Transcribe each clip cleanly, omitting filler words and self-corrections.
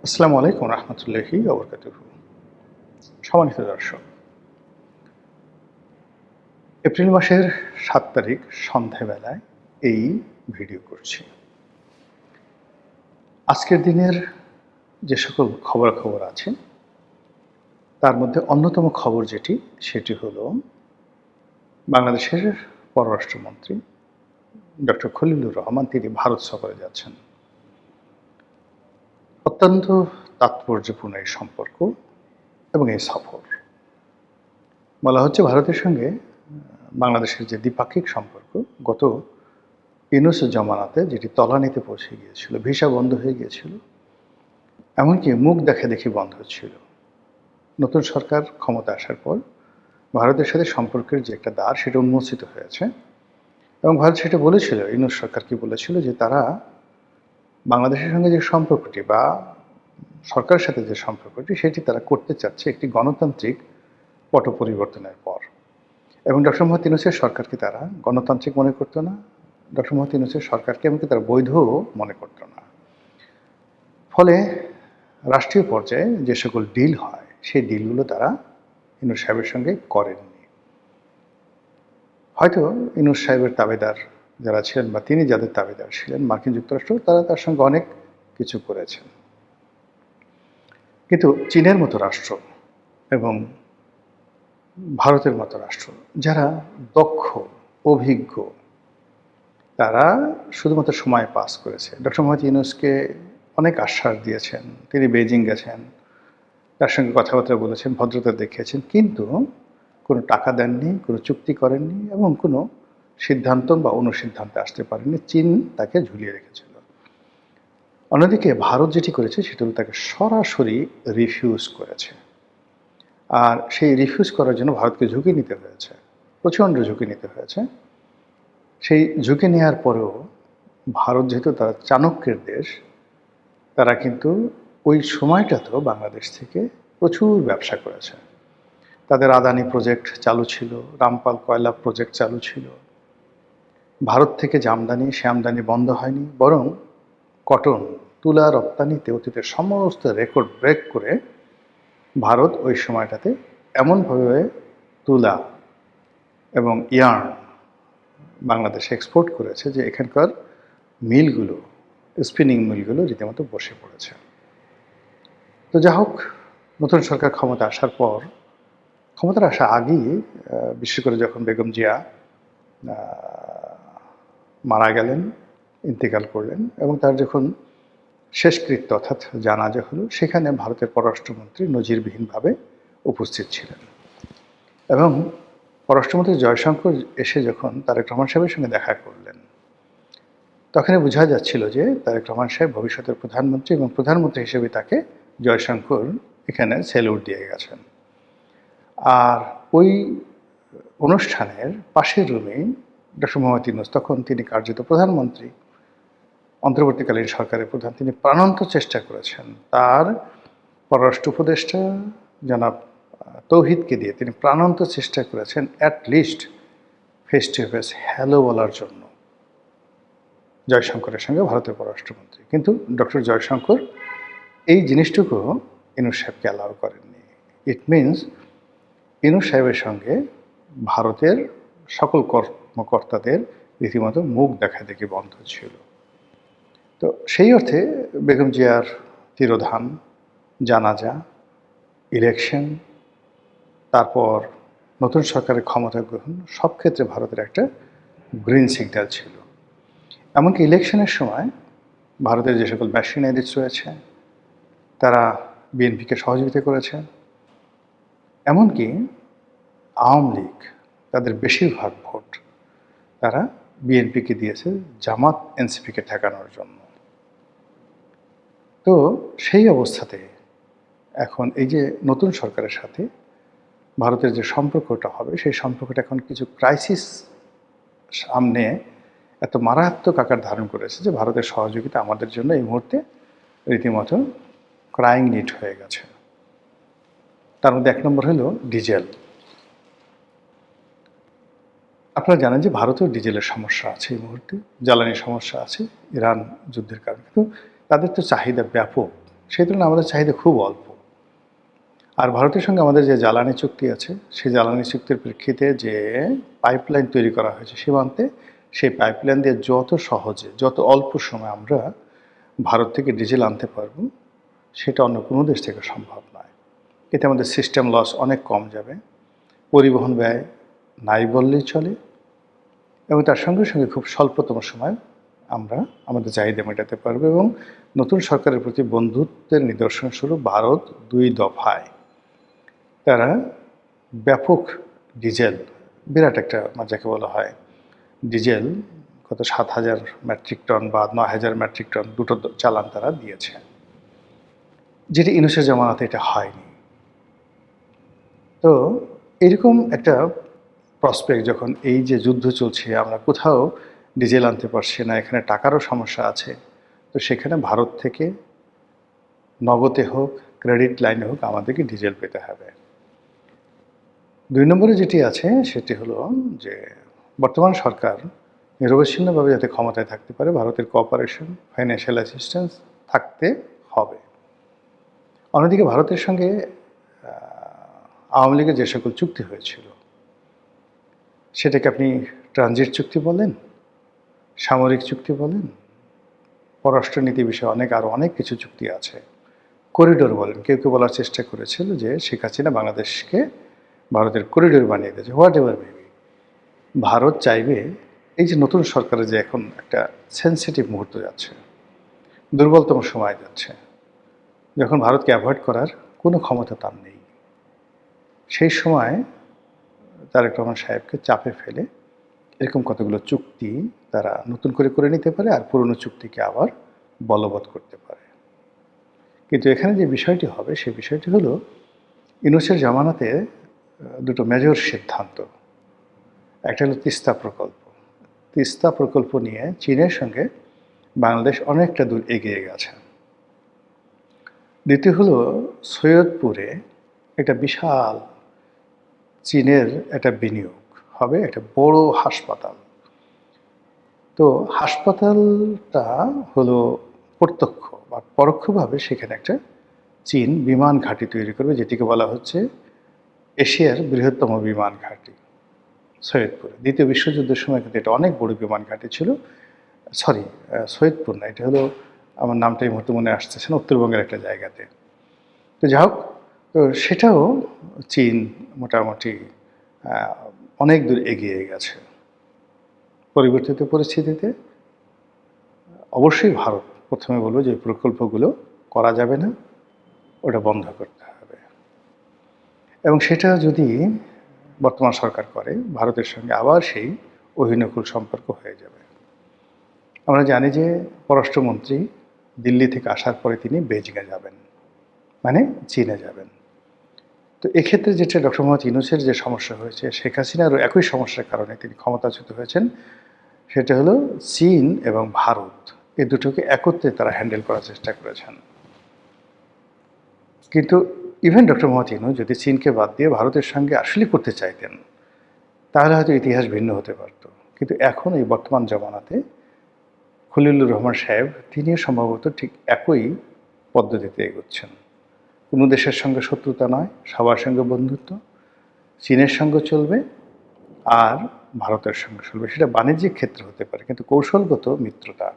আসসালামু আলাইকুম রহমতুল্লাহি ওয়া বারাকাতুহু। সম্মানিত দর্শক, এপ্রিল মাসের ৭ তারিখ সন্ধ্যাবেলায় এই ভিডিও করছি। আজকের দিনের যে সকল খবরাখবর আছে তার মধ্যে অন্যতম খবর সেটি হলো বাংলাদেশের পররাষ্ট্রমন্ত্রী ডক্টর খলিলুর রহমান তিনি ভারত সফরে যাচ্ছেন। অত্যন্ত তাৎপর্যপূর্ণ এই সম্পর্ক এবং এই সফর। বলা হচ্ছে ভারতের সঙ্গে বাংলাদেশের যে দ্বিপাক্ষিক সম্পর্ক গত ইউনূস জমানাতে যেটি তলানিতে পৌঁছে গিয়েছিল, ভিসা বন্ধ হয়ে গিয়েছিল, এমনকি মুখ দেখাদেখি বন্ধ ছিল। নতুন সরকার ক্ষমতা আসার পর ভারতের সাথে সম্পর্কের যে একটা দ্বার সেটা উন্মোচিত হয়েছে এবং ভারত সেটা বলেছিল, ইউনূস সরকারকে বলেছিল যে তারা বাংলাদেশের সঙ্গে যে সম্পর্কটি বা সরকারের সাথে যে সম্পর্কটি সেটি তারা করতে চাচ্ছে একটি গণতান্ত্রিক পট পরিবর্তনের পর। এবং ডক্টর মোহাম্মদ ইউনূসের সরকারকে তারা গণতান্ত্রিক মনে করতো না, ডক্টর মোহাম্মদ ইউনূসের সরকারকে এমনকি তারা বৈধও মনে করতো না। ফলে রাষ্ট্রীয় পর্যায়ে যে সকল ডিল হয় সেই ডিলগুলো তারা ইউনূস সাহেবের সঙ্গে করেননি। হয়তো ইউনূস সাহেবের তাবেদার যারা ছিলেন বা তিনি যাদের তাবেদার ছিলেন মার্কিন যুক্তরাষ্ট্র, তারা তার সঙ্গে অনেক কিছু করেছেন। কিন্তু চীনের মতো রাষ্ট্র এবং ভারতের মতো রাষ্ট্র যারা দক্ষ, অভিজ্ঞ, তারা শুধুমাত্র সময় পাস করেছে। ডক্টর মোহাম্মদ ইউনূসকে অনেক আশ্বাস দিয়েছেন, তিনি বেইজিং গেছেন, তার সঙ্গে কথাবার্তা বলেছেন, ভদ্রতা দেখিয়েছেন, কিন্তু কোনো টাকা দেননি, কোনো চুক্তি করেননি এবং কোনো সিদ্ধান্ত বা অনুসিদ্ধান্তে আসতে পারেননি। চীন তাকে ঝুলিয়ে রেখেছিল। অন্যদিকে ভারত যেটি করেছে সেটা হলো তাকে সরাসরি রিফিউজ করেছে। আর সেই রিফিউজ করার জন্য ভারতকে ঝুঁকি নিতে হয়েছে, প্রচণ্ড ঝুঁকি নিতে হয়েছে। সেই ঝুঁকি নেওয়ার পরেও ভারত যেহেতু তারা চাণক্যের দেশ, তারা কিন্তু ওই সময়টাতেও বাংলাদেশ থেকে প্রচুর ব্যবসা করেছে। তাদের আদানি প্রজেক্ট চালু ছিল, রামপাল কয়লা প্রজেক্ট চালু ছিল। ভারত থেকে যে আমদানি সে আমদানি বন্ধ হয়নি, বরং কটন, তুলা রপ্তানিতে অতীতের সমস্ত রেকর্ড ব্রেক করে ভারত ওই সময়টাতে এমনভাবে তুলা এবং ইয়ার্ন বাংলাদেশে এক্সপোর্ট করেছে যে এখানকার মিলগুলো, স্পিনিং মিলগুলো রীতিমতো বসে পড়েছে। তো যা হোক, নতুন সরকার ক্ষমতা আসার পর, ক্ষমতার আসা আগেই বিশেষ করে যখন বেগম জিয়া মারা গেলেন, ইন্তেকাল করলেন এবং তার যখন শেষকৃত্য অর্থাৎ জানাজা হলো, সেখানে ভারতের পররাষ্ট্রমন্ত্রী নজিরবিহীনভাবে উপস্থিত ছিলেন এবং পররাষ্ট্রমন্ত্রী জয়শঙ্কর এসে যখন তারেক রহমান সাহেবের সঙ্গে দেখা করলেন, তখনই বোঝা যাচ্ছিল যে তারেক রহমান সাহেব ভবিষ্যতের প্রধানমন্ত্রী এবং প্রধানমন্ত্রী হিসেবে তাকে জয়শঙ্কর এখানে স্যালুট দিয়ে গেছেন। আর ওই অনুষ্ঠানের পাশের রুমেই ডক্টর মোহাম্মদ ইউনূস, তখন তিনি কার্যত প্রধানমন্ত্রী, অন্তর্বর্তীকালীন সরকারের প্রধান, তিনি প্রাণান্ত চেষ্টা করেছেন তার পররাষ্ট্র উপদেষ্টা জনাব তৌহিদকে দিয়ে তিনি প্রাণান্ত চেষ্টা করেছেন at least face to face hello বলার জন্য জয়শঙ্করের সঙ্গে ভারতের পররাষ্ট্রমন্ত্রী। কিন্তু ডক্টর জয়শঙ্কর এই জিনিসটুকু ইউনূস সাহেবকে অ্যালাউ করেননি। ইট মিনস ইউনূস সাহেবের সঙ্গে ভারতের সকল কর্মকর্তাদের রীতিমতো মুখ দেখাদেখি বন্ধ ছিল। তো সেই অর্থে বেগম জিয়ার তিরোধান, জানাজা, ইলেকশন, তারপর নতুন সরকারের ক্ষমতা গ্রহণ, সব ক্ষেত্রে ভারতের একটা গ্রিন সিগন্যাল ছিল। এমনকি ইলেকশনের সময় ভারতের যে সকল মেশিনারিজ রয়েছে তারা বিএনপিকে সহযোগিতা করেছে। এমনকি আওয়ামী লীগ তাদের বেশিরভাগ ভোট তারা বিএনপিকে দিয়েছে জামাত এনসিপিকে ঠেকানোর জন্য। তো সেই অবস্থাতে এখন এই যে নতুন সরকারের সাথে ভারতের যে সম্পর্কটা হবে, সেই সম্পর্কটা এখন কিছু ক্রাইসিস সামনে এত মারাত্মক আকার ধারণ করেছে যে ভারতের সহযোগিতা আমাদের জন্য এই মুহূর্তে রীতিমতো ক্রাইং নিড হয়ে গেছে। তার মধ্যে এক নম্বর হলো ডিজেল। আপনারা জানেন যে ভারতেও ডিজেলের সমস্যা আছে, এই মুহূর্তে জ্বালানি সমস্যা আছে ইরান যুদ্ধের কারণে, কিন্তু তাদের তো চাহিদা ব্যাপক, সেই তুলনায় আমাদের চাহিদা খুব অল্প। আর ভারতের সঙ্গে আমাদের যে জ্বালানি চুক্তি আছে, সেই জ্বালানি চুক্তির প্রেক্ষিতে যে পাইপলাইন তৈরি করা হয়েছে সীমান্তে, সেই পাইপলাইন দিয়ে যত সহজে, যত অল্প সময়ে আমরা ভারত থেকে ডিজেল আনতে পারব, সেটা অন্য কোনো দেশ থেকে সম্ভব নয়। এতে আমাদের সিস্টেম লস অনেক কম যাবে, পরিবহন ব্যয় নাই বললেই চলে, এবং তার সঙ্গে সঙ্গে খুব স্বল্পতম সময় আমরা আমাদের চাহিদা মেটাতে পারবো। এবং নতুন সরকারের প্রতি বন্ধুত্বের নিদর্শনস্বরূপ ভারত 2 দফায় তারা ব্যাপক ডিজেল, বিরাট একটা যাকে বলা হয় ডিজেল, কত 7,000 মেট্রিক টন বা 9,000 মেট্রিক টন দুটো চালান তারা দিয়েছে, যেটি ইউনূসের জামানাতে এটা হয়নি। তো এরকম একটা প্রসপেক্ট যখন এই যে যুদ্ধ চলছে, আমরা কোথাও ডিজেল আনতে পারছি না, এখানে টাকারও সমস্যা আছে, তো সেখানে ভারত থেকে নগদে হোক, ক্রেডিট লাইনে হোক, আমাদেরকে ডিজেল পেতে হবে। 2 নম্বরে যেটি আছে সেটি হলো যে বর্তমান সরকার নিরবচ্ছিন্নভাবে যাতে ক্ষমতায় থাকতে পারে, ভারতের কোঅপারেশন, ফাইন্যান্সিয়াল অ্যাসিস্ট্যান্স থাকতে হবে। অন্যদিকে ভারতের সঙ্গে আওয়ামী লীগের যে সকল চুক্তি হয়েছিল, সেটাকে আপনি ট্রানজিট চুক্তি বলেন, সামরিক চুক্তি বলেন, পররাষ্ট্রনীতি বিষয়ে আরও অনেক কিছু চুক্তি আছে, করিডোর বলেন, কেউ কেউ বলার চেষ্টা করেছিল যে শেখ হাসিনা বাংলাদেশকে ভারতের করিডোর বানিয়ে দিয়েছে, হোয়াট এভার মেবি। ভারত চাইবে এই যে নতুন সরকারের যে এখন একটা সেন্সিটিভ মুহূর্ত যাচ্ছে, দুর্বলতম সময় যাচ্ছে, যখন ভারতকে অ্যাভয়েড করার কোনো ক্ষমতা তার নেই, সেই সময় তারেক রহমান সাহেবকে চাপে ফেলে এরকম কতগুলো চুক্তি তারা নতুন করে নিতে পারে, আর পুরনো চুক্তিকে আবার বলবৎ করতে পারে। কিন্তু এখানে যে বিষয়টি হবে, সেই বিষয়টি হলো ইউনূসের জামানাতে দুটো মেজর সিদ্ধান্ত। একটা হলো তিস্তা প্রকল্প। তিস্তা প্রকল্প নিয়ে চীনের সঙ্গে বাংলাদেশ অনেকটা দূর এগিয়ে গেছে। দ্বিতীয় হলো সৈয়দপুরে একটা বিশাল চীনের একটা বিনিয়োগ হবে, একটা বড় হাসপাতাল। তো হাসপাতালটা হলো প্রত্যক্ষ বা পরোক্ষভাবে সেখানে একটা চীন বিমান ঘাঁটি তৈরি করবে, যেটিকে বলা হচ্ছে এশিয়ার বৃহত্তম বিমান ঘাঁটি সৈয়দপুরে। দ্বিতীয় বিশ্বযুদ্ধের সময় কিন্তু এটা অনেক বড় বিমান ঘাঁটি ছিল। সরি, সৈয়দপুর না, এটা হলো, আমার নামটা এই মুহূর্তে মনে আসতেছে না, উত্তরবঙ্গের একটা জায়গাতে। তো যাই হোক, তো সেটাও চীন মোটামুটি অনেক দূর এগিয়ে গেছে। পরিবর্তিত পরিস্থিতিতে অবশ্যই ভারত প্রথমে বলবো যে প্রকল্পগুলো করা যাবে না, ওটা বন্ধ করতে হবে। এবং সেটা যদি বর্তমান সরকার করে, ভারতের সঙ্গে আবার সেই অহিনকুল সম্পর্ক হয়ে যাবে। আমরা জানি যে পররাষ্ট্রমন্ত্রী দিল্লি থেকে আসার পরে তিনি বেজিংয়ে যাবেন, মানে চীনে যাবেন। তো এক্ষেত্রে যেটা ডক্টর মোহাম্মদ ইউনূসের যে সমস্যা হয়েছে, শেখ হাসিনারও একই সমস্যার কারণে তিনি ক্ষমতাচ্যুত হয়েছেন, সেটা হলো চীন এবং ভারত এই দুটোকে একত্রে তারা হ্যান্ডেল করার চেষ্টা করেছেন। কিন্তু ইভেন ডক্টর মোহাম্মদ ইউনূস যদি চীনকে বাদ দিয়ে ভারতের সঙ্গে আসলে করতে চাইতেন, তাহলে হয়তো ইতিহাস ভিন্ন হতে পারত। কিন্তু এখন এই বর্তমান জামানাতে খলিলুর রহমান সাহেব তিনিও সম্ভবত ঠিক একই পদ্ধতিতে এগোচ্ছেন। কোনো দেশের সঙ্গে শত্রুতা নয়, সবার সঙ্গে বন্ধুত্ব, চীনের সঙ্গে চলবে আর ভারতের সঙ্গে চলবে। সেটা বাণিজ্যিক ক্ষেত্রে হতে পারে, কিন্তু কৌশলগত মিত্রতা,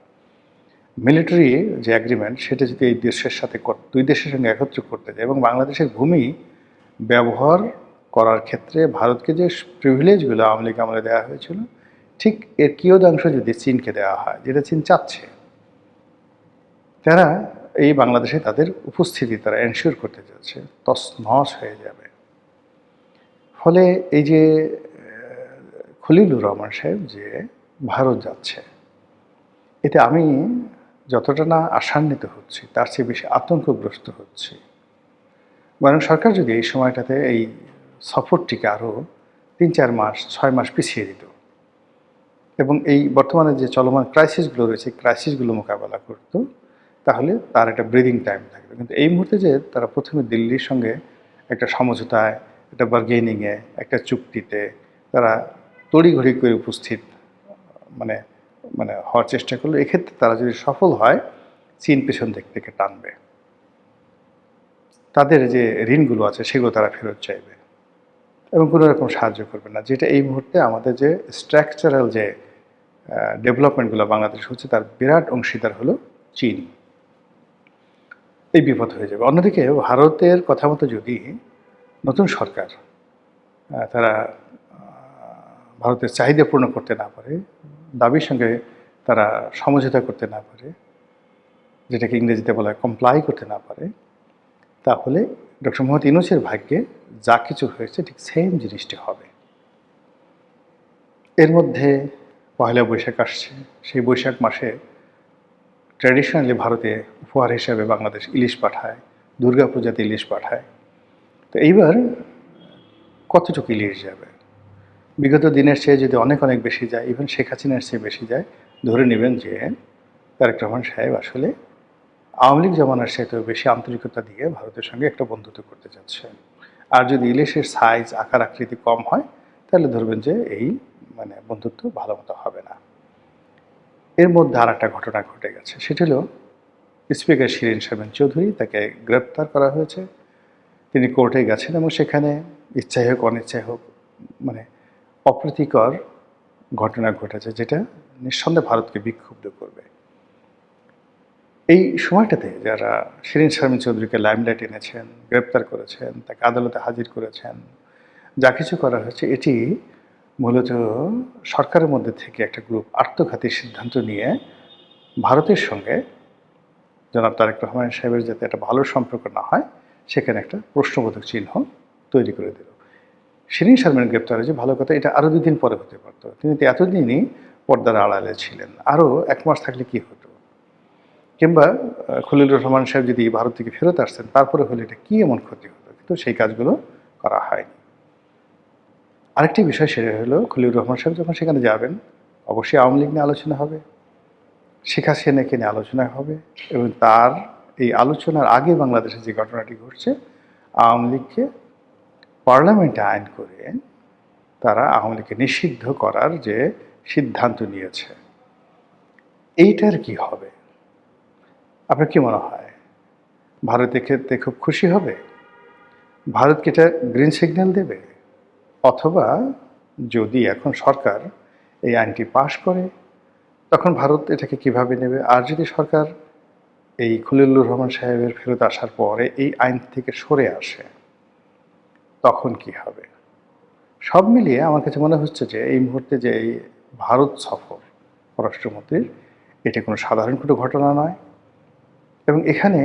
মিলিটারি যে অ্যাগ্রিমেন্ট, সেটা যদি এই দেশের সাথে দুই দেশের সঙ্গে একত্রে করতে যায়, এবং বাংলাদেশের ভূমি ব্যবহার করার ক্ষেত্রে ভারতকে যে প্রিভিলেজগুলো আওয়ামী লীগ আমলে দেওয়া হয়েছিল, ঠিক এর কিয়দাংশ যদি চীনকে দেওয়া হয়, যেটা চীন চাচ্ছে, তারা এই বাংলাদেশে তাদের উপস্থিতি তারা এনশিওর করতে যাচ্ছে, তছনছ হয়ে যাবে। ফলে এই যে খলিলুর রহমান সাহেব যে ভারত যাচ্ছে, এতে আমি যতটা না আশান্বিত হচ্ছি, তার চেয়ে বেশি আতঙ্কগ্রস্ত হচ্ছি। বরং সরকার যদি এই সময়টাতে এই সফরটিকে আরও 3-4 মাস 6 মাস পিছিয়ে দিত, এবং এই বর্তমানে যে চলমান ক্রাইসিসগুলো রয়েছে, ক্রাইসিসগুলো মোকাবেলা করত, তাহলে তার একটা ব্রিদিং টাইম থাকবে। কিন্তু এই মুহূর্তে যে তারা প্রথমে দিল্লির সঙ্গে একটা সমঝোতায়, একটা বার্গেনিংয়ে, একটা চুক্তিতে তারা তড়িঘড়ি করে উপস্থিত মানে মানে হওয়ার চেষ্টা করলো, এক্ষেত্রে তারা যদি সফল হয়, চীন পেছন দিক থেকে টানবে। তাদের যে ঋণগুলো আছে সেগুলো তারা ফেরত চাইবে এবং কোনো রকম সাহায্য করবে না, যেটা এই মুহূর্তে আমাদের যে স্ট্রাকচারাল যে ডেভেলপমেন্টগুলো বাংলাদেশ হচ্ছে তার বিরাট অংশীদার হলো চীন। এই বিপদ হয়ে যাবে। অন্যদিকে ভারতের কথা মতো যদি নতুন সরকার তারা ভারতের চাহিদা পূর্ণ করতে না পারে, দাবির সঙ্গে তারা সমঝোতা করতে না পারে, যেটাকে ইংরেজিতে বলা হয় কমপ্লাই করতে না পারে, তাহলে ডক্টর মোহাম্মদ ইউনূসের ভাগ্যে যা কিছু হয়েছে ঠিক সেম জিনিসটি হবে। এর মধ্যে পয়লা বৈশাখ আসছে। সেই বৈশাখ মাসে ট্র্যাডিশনালি ভারতে উপহার হিসাবে বাংলাদেশ ইলিশ পাঠায়, দুর্গাপূজাতে ইলিশ পাঠায়। তো এইবার কতটুকু ইলিশ যাবে? বিগত দিনের চেয়ে যদি অনেক অনেক বেশি যায়, ইভেন শেখ হাসিনার চেয়ে বেশি যায়, ধরে নেবেন যে তারেক রহমান সাহেব আসলে আওয়ামী লীগ জমানার সাথেও বেশি আন্তরিকতা দিয়ে ভারতের সঙ্গে একটা বন্ধুত্ব করতে যাচ্ছে। আর যদি ইলিশের সাইজ আকার আকৃতি কম হয়, তাহলে ধরবেন যে এই বন্ধুত্ব ভালো মতো হবে না। এর মধ্যে আর একটা ঘটনা ঘটে গেছে, সেটি হলো স্পিকার শিরীন শারমিন চৌধুরী, তাকে গ্রেপ্তার করা হয়েছে। তিনি কোর্টে গেছেন এবং সেখানে ইচ্ছাই হোক অনিচ্ছাই হোক অপ্রীতিকর ঘটনা ঘটেছে, যেটা নিঃসন্দেহে ভারতকে বিক্ষুব্ধ করবে। এই সময়টাতে যারা শিরীন শারমিন চৌধুরীকে লাইমলাইট এনেছেন, গ্রেপ্তার করেছেন, তাকে আদালতে হাজির করেছেন, যা কিছু করা হয়েছে, এটি মূলত সরকারের মধ্যে থেকে একটা গ্রুপ আত্মঘাতী সিদ্ধান্ত নিয়ে ভারতের সঙ্গে জনাব তারেক রহমান সাহেবের যাতে একটা ভালো সম্পর্ক না হয়, সেখানে একটা প্রশ্নবোধক চিহ্ন তৈরি করে দিল। শিরীন শারমিন গ্রেপ্তার হয়েছে, ভালো কথা, এটা আরও 2 দিন পরে হতে পারত। তিনি তো এতদিনই পর্দার আড়ালে ছিলেন, আরও 1 মাস থাকলে কি হতো? কিংবা খলিলুর রহমান সাহেব যদি ভারত থেকে ফেরত আসতেন, তারপরে হলে এটা কী এমন ক্ষতি হতো? কিন্তু সেই কাজগুলো করা হয়নি। আরেকটি বিষয় সেটা হলো, খলিলুর রহমান সাহেব যখন সেখানে যাবেন, অবশ্যই আওয়ামী লীগ নিয়ে আলোচনা হবে, শেখ হাসিনাকে নিয়ে আলোচনা হবে, এবং তার এই আলোচনার আগে বাংলাদেশে যে ঘটনাটি ঘটছে, আওয়ামী লীগকে পার্লামেন্টে আইন করে তারা আওয়ামী লীগকে নিষিদ্ধ করার যে সিদ্ধান্ত নিয়েছে, এইটার কি হবে? আপনার কি মনে হয়? ভারতের ক্ষেত্রে খুব খুশি হবে? ভারতকে এটা গ্রিন সিগন্যাল দেবে? অথবা যদি এখন সরকার এই আইনটি পাশ করে, তখন ভারত এটাকে কিভাবে নেবে? আর যদি সরকার এই খলিলুর রহমান সাহেবের ফেরত আসার পরে এই আইন থেকে সরে আসে, তখন কি হবে? সব মিলিয়ে আমার কাছে মনে হচ্ছে যে এই মুহূর্তে যে এই ভারত সফর পররাষ্ট্রমন্ত্রীর, এটি কোনো সাধারণ কোনো ঘটনা নয়। এবং এখানে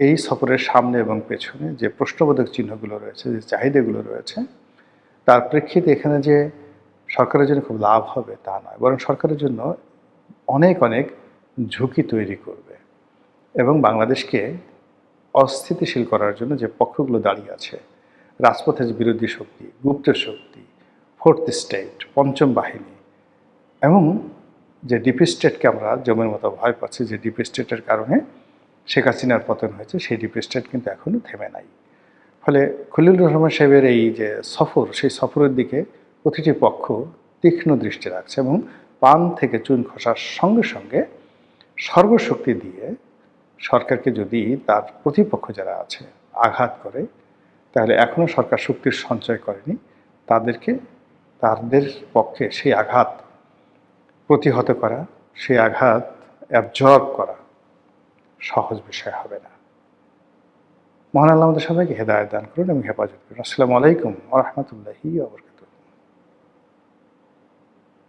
এই সফরের সামনে এবং পেছনে যে প্রশ্নবোধক চিহ্নগুলো রয়েছে, যে চাহিদাগুলো রয়েছে, তার প্রেক্ষিতে এখানে যে সরকারের জন্য খুব লাভ হবে তা নয়, বরং সরকারের জন্য অনেক অনেক ঝুঁকি তৈরি করবে। এবং বাংলাদেশকে অস্থিতিশীল করার জন্য যে পক্ষগুলো দাঁড়িয়ে আছে, রাজপথের যে বিরোধী শক্তি, গুপ্ত শক্তি, ফোর্থ স্টেট, পঞ্চম বাহিনী, এবং যে ডিপ স্টেটকে আমরা জমের মতো ভয় পাচ্ছি, যে ডিপ স্টেটের কারণে শেখ হাসিনার পতন হয়েছে, সেই ডিপ স্টেট কিন্তু এখনও থেমে নাই। ফলে খলিলুর রহমান সাহেবের এই যে সফর, সেই সফরের দিকে প্রতিটি পক্ষ তীক্ষ্ণ দৃষ্টি রাখছে এবং পান থেকে চুন খসার সঙ্গে সঙ্গে সর্বশক্তি দিয়ে সরকারকে যদি তার প্রতিপক্ষ যারা আছে আঘাত করে, তাহলে এখনও সরকার শক্তির সঞ্চয় করেনি, তাদের পক্ষে সেই আঘাত প্রতিহত করা, সেই আঘাত অ্যাবজর্ব করা সহজ বিষয় হবে না। মহান আল্লাহ আমাদের সবাইকে হেদায়েত দান করুন এবং হেফাজত করুন। আসসালামু আলাইকুম ওয়া রাহমাতুল্লাহি ওয়া বারাকাতুহু।